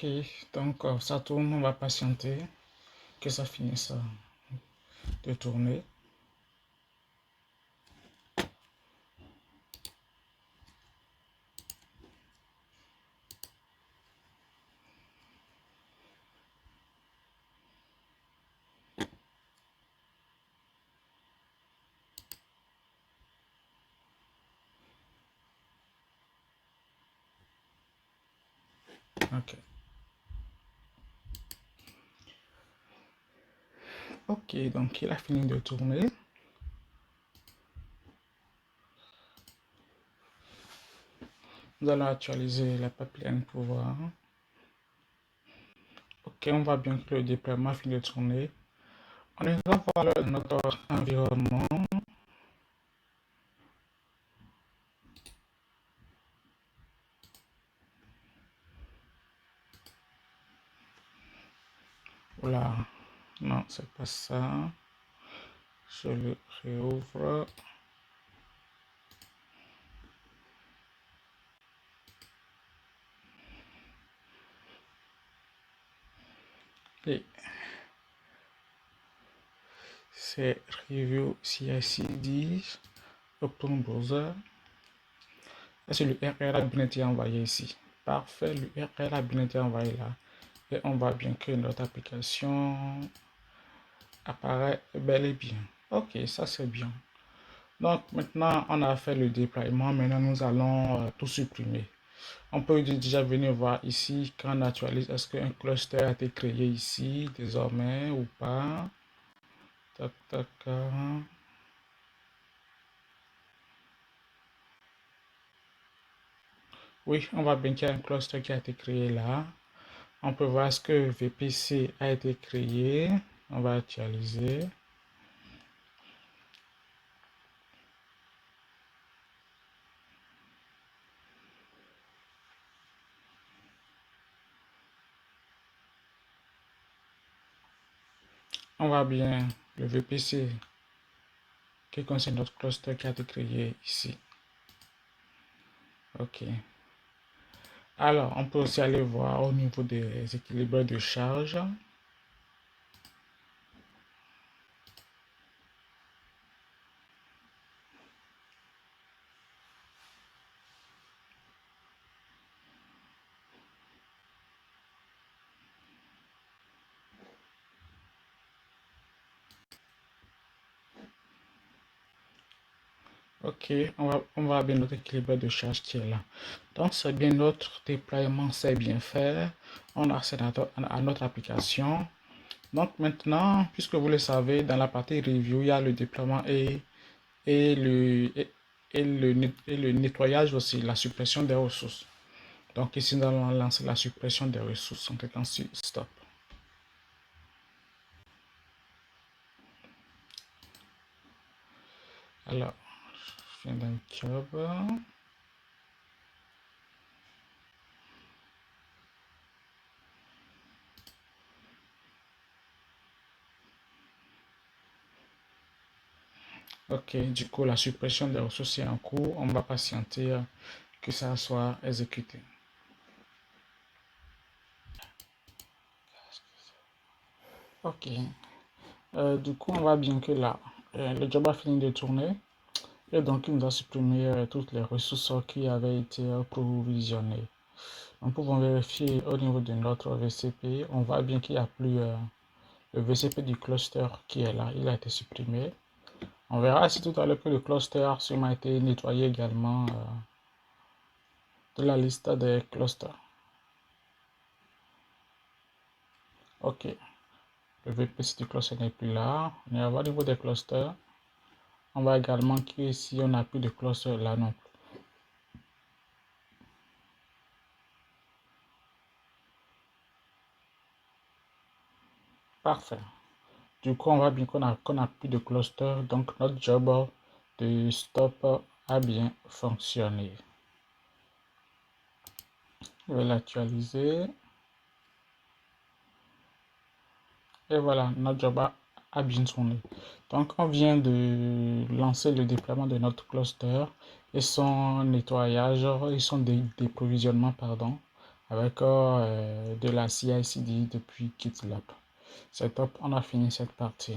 Ok, donc ça tourne, on va patienter que ça finisse de tourner. Ok. Ok, donc il a fini de tourner. Nous allons actualiser la pipeline pour voir. Ok, on voit bien que le déploiement finit de tourner. On est dans voir notre environnement. Voilà. Non, c'est pas ça. Je le réouvre. Et c'est Review CI/CD, Open Browser. Est-ce que le URL a bien été envoyé ici? Parfait, le URL a bien été envoyé là. Et on voit bien que notre application apparaît bel et bien. Ok, ça c'est bien. Donc maintenant, on a fait le déploiement. Maintenant, nous allons tout supprimer. On peut déjà venir voir ici quand on actualise. Est-ce qu'un cluster a été créé ici désormais ou pas? Tac, tac, oui, on voit bien qu'il y a un cluster qui a été créé là. On peut voir ce que VPC a été créé. On va actualiser. On voit bien le VPC qui concerne notre cluster qui a été créé ici. Ok. Alors, on peut aussi aller voir au niveau des équilibres de charge. Ok, on va bien notre équilibre de charge qui est là. Donc, c'est bien notre déploiement, c'est bien fait. On a accès à notre application. Donc, maintenant, puisque vous le savez, dans la partie review, il y a le déploiement et le nettoyage aussi, la suppression des ressources. Donc, ici, nous allons lancer la suppression des ressources en cliquant sur Stop. Alors, je viens d'un job. Ok, du coup, la suppression des ressources est en cours. On va patienter que ça soit exécuté. Ok, du coup, on voit bien que là, le job a fini de tourner. Et donc, il nous a supprimé toutes les ressources qui avaient été provisionnées. Nous pouvons vérifier au niveau de notre VCP. On voit bien qu'il n'y a plus le VCP du cluster qui est là. Il a été supprimé. On verra ici tout à l'heure que le cluster a sûrement été nettoyé également de la liste des clusters. Ok, le VPC du cluster n'est plus là. On va voir au niveau des clusters. On voit également qu'ici, on n'a plus de cluster là non plus. Parfait. Du coup, on voit bien qu'on a plus de cluster. Donc, notre job de stop a bien fonctionné. Je vais l'actualiser. Et voilà, notre job a bien tourné. Donc, on vient de lancer le déploiement de notre cluster et son nettoyage et son déprovisionnement, pardon, avec de la CI/CD depuis GitLab. C'est top, on a fini cette partie.